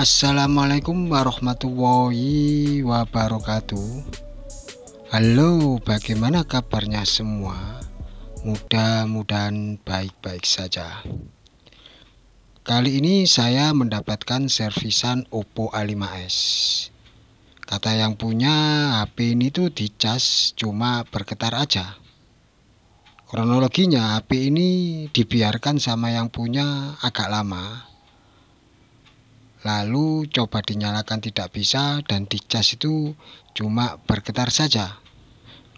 Assalamualaikum warahmatullahi wabarakatuh. Halo, bagaimana kabarnya semua? Mudah-mudahan baik-baik saja. Kali ini saya mendapatkan servisan Oppo A5s. Kata yang punya, HP ini tuh dicas cuma bergetar aja. Kronologinya, HP ini dibiarkan sama yang punya agak lama. Lalu coba dinyalakan tidak bisa, dan dicas itu cuma bergetar saja.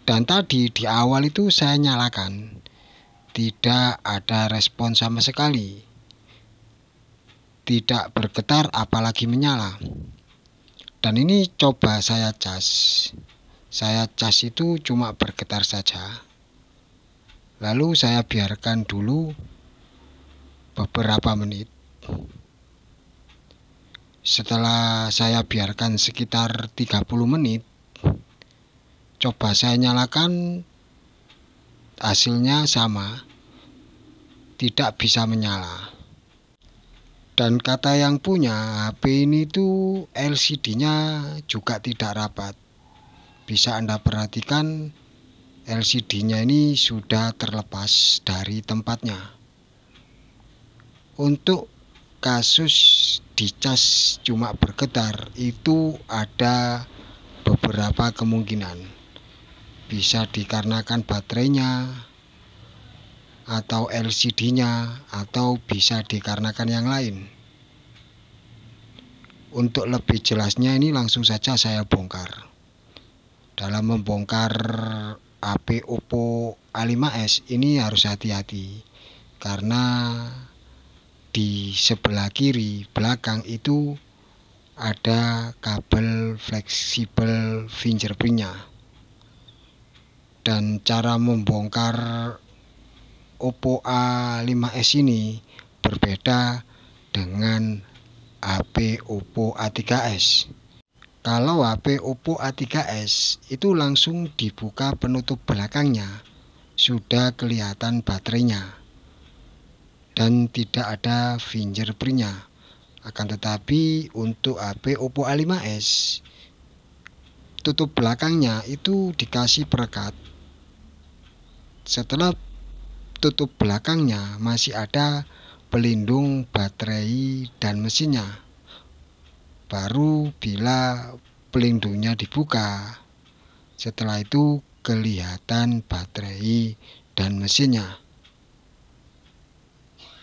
Dan tadi di awal itu saya nyalakan, tidak ada respon sama sekali. Tidak bergetar apalagi menyala. Dan ini coba saya cas. Saya cas itu cuma bergetar saja. Lalu saya biarkan dulu beberapa menit. Setelah saya biarkan sekitar 30 menit, coba saya nyalakan, hasilnya sama, tidak bisa menyala. Dan kata yang punya, HP ini tuh LCD-nya juga tidak rapat. Bisa Anda perhatikan, LCD-nya ini sudah terlepas dari tempatnya. Untuk kasus dicas cuma bergetar itu ada beberapa kemungkinan. Bisa dikarenakan baterainya, atau LCD-nya, atau bisa dikarenakan yang lain. Untuk lebih jelasnya ini langsung saja saya bongkar. Dalam membongkar HP Oppo A5s ini harus hati-hati, karena di sebelah kiri belakang itu ada kabel fleksibel fingerprint-nya. Dan cara membongkar Oppo A5s ini berbeda dengan HP Oppo A3s. Kalau HP Oppo A3s itu langsung dibuka penutup belakangnya, sudah kelihatan baterainya dan tidak ada fingerprint-nya. Akan tetapi untuk HP Oppo A5s, tutup belakangnya itu dikasih perekat. Setelah tutup belakangnya masih ada pelindung baterai dan mesinnya. Baru bila pelindungnya dibuka, setelah itu kelihatan baterai dan mesinnya.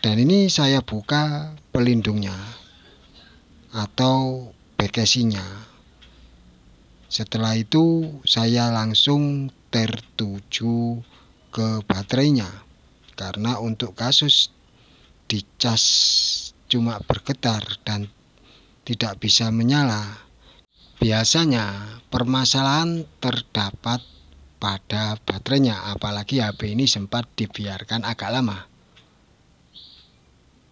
Dan ini saya buka pelindungnya atau bagasinya. Setelah itu saya langsung tertuju ke baterainya, karena untuk kasus dicas cuma bergetar dan tidak bisa menyala, biasanya permasalahan terdapat pada baterainya, apalagi HP ini sempat dibiarkan agak lama.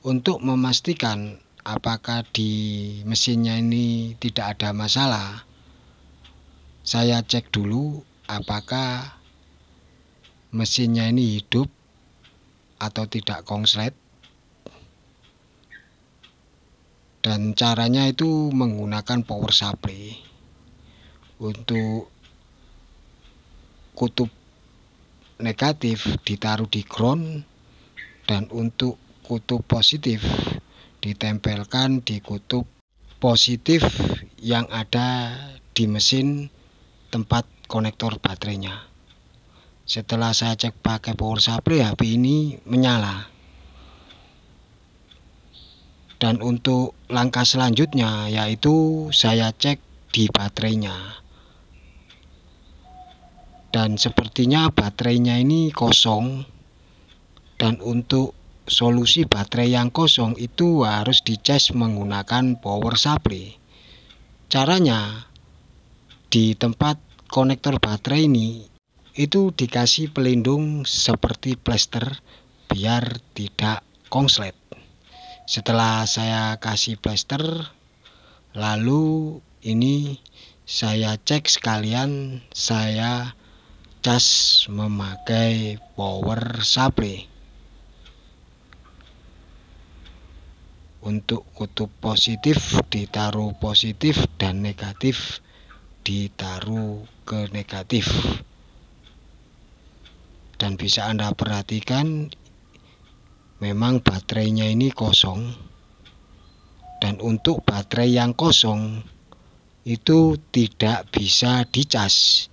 Untuk memastikan apakah di mesinnya ini tidak ada masalah, saya cek dulu apakah mesinnya ini hidup atau tidak konslet. Dan caranya itu menggunakan power supply. Untuk kutub negatif ditaruh di ground, dan untuk kutub positif ditempelkan di kutub positif yang ada di mesin tempat konektor baterainya. Setelah saya cek pakai power supply, HP ini menyala. Dan untuk langkah selanjutnya yaitu saya cek di baterainya. Dan sepertinya baterainya ini kosong. Dan untuk solusi baterai yang kosong itu harus dicas menggunakan power supply. Caranya, di tempat konektor baterai ini itu dikasih pelindung seperti plester biar tidak konslet. Setelah saya kasih plester, lalu ini saya cek sekalian saya cas memakai power supply. Untuk kutub positif ditaruh positif dan negatif ditaruh ke negatif. Dan bisa Anda perhatikan memang baterainya ini kosong. Dan untuk baterai yang kosong itu tidak bisa dicas.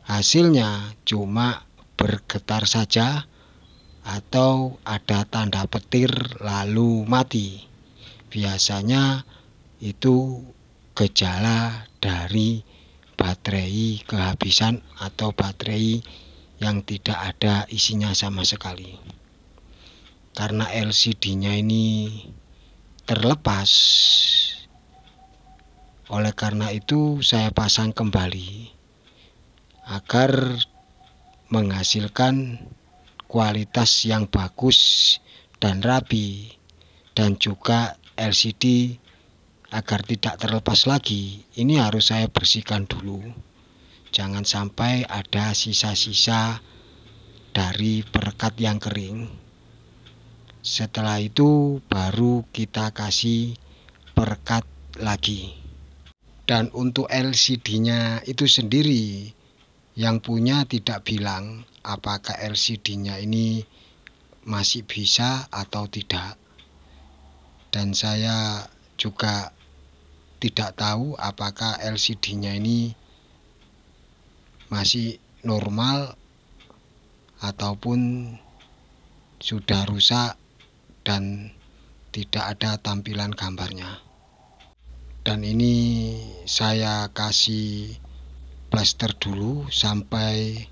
Hasilnya cuma bergetar saja atau ada tanda petir lalu mati. Biasanya itu gejala dari baterai kehabisan atau baterai yang tidak ada isinya sama sekali. Karena LCD-nya ini terlepas, oleh karena itu saya pasang kembali agar menghasilkan kualitas yang bagus dan rapi, dan juga LCD agar tidak terlepas lagi. Ini harus saya bersihkan dulu, jangan sampai ada sisa-sisa dari perekat yang kering. Setelah itu baru kita kasih perekat lagi. Dan untuk LCD-nya itu sendiri, yang punya tidak bilang apakah LCD-nya ini masih bisa atau tidak. Dan saya juga tidak tahu apakah LCD-nya ini masih normal ataupun sudah rusak dan tidak ada tampilan gambarnya. Dan ini saya kasih plester dulu sampai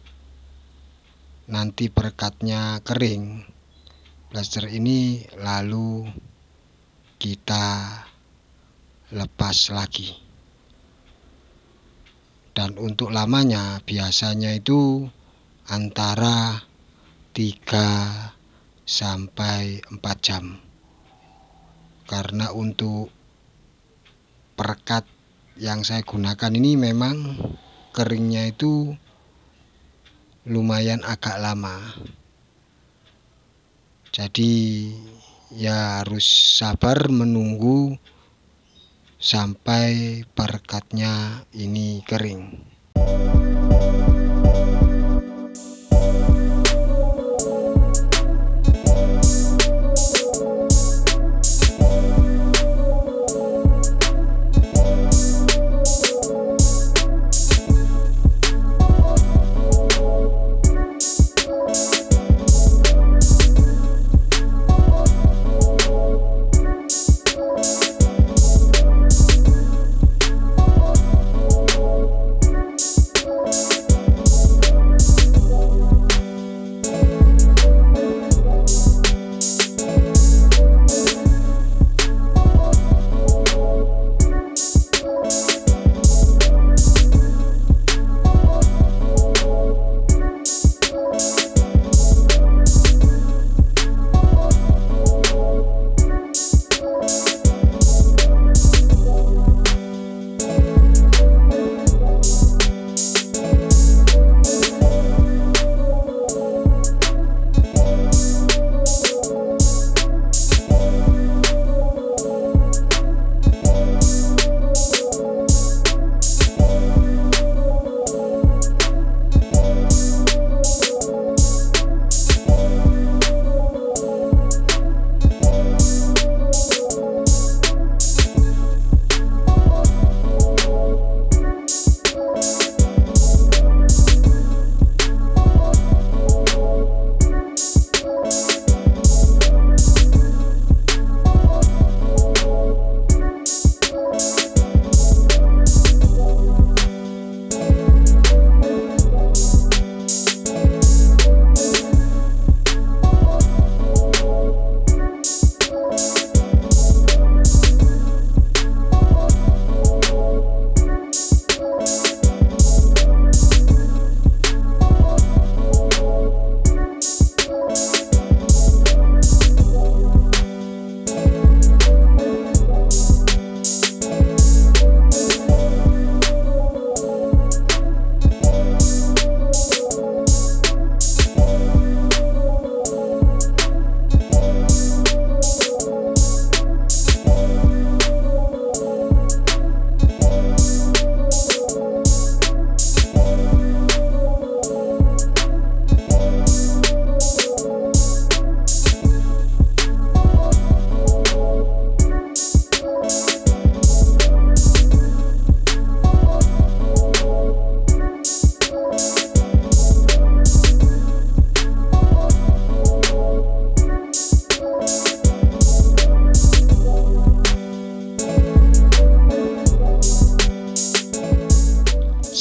nanti perekatnya kering. Plester ini lalu kita lepas lagi. Dan untuk lamanya biasanya itu antara 3 sampai 4 jam. Karena untuk perekat yang saya gunakan ini memang keringnya itu lumayan agak lama. Jadi ya harus sabar menunggu sampai perekatnya ini kering.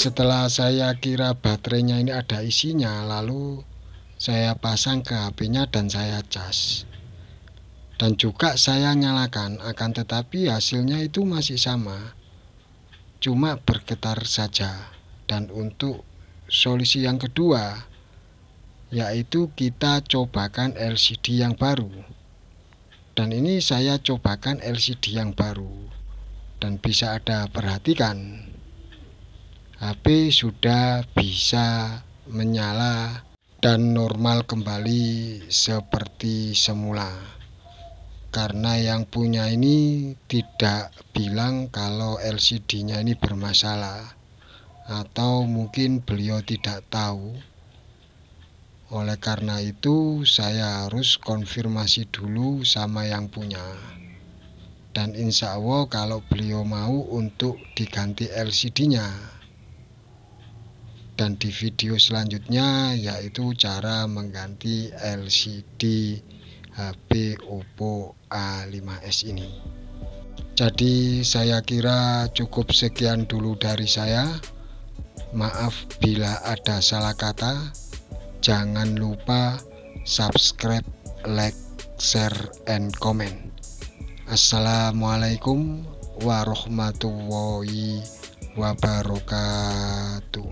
setelah saya kira baterainya ini ada isinya, lalu saya pasang ke HP-nya dan saya cas. Dan juga saya nyalakan, akan tetapi hasilnya itu masih sama, cuma bergetar saja. Dan untuk solusi yang kedua, yaitu kita cobakan LCD yang baru. Dan ini saya cobakan LCD yang baru, dan bisa Anda perhatikan, HP sudah bisa menyala dan normal kembali seperti semula. Karena yang punya ini tidak bilang kalau LCD-nya ini bermasalah, atau mungkin beliau tidak tahu. Oleh karena itu saya harus konfirmasi dulu sama yang punya. Dan insya Allah kalau beliau mau untuk diganti LCD-nya. Dan di video selanjutnya yaitu cara mengganti LCD HP Oppo A5s ini. Jadi saya kira cukup sekian dulu dari saya. Maaf bila ada salah kata. Jangan lupa subscribe, like, share, and comment. Assalamualaikum warahmatullahi wabarakatuh.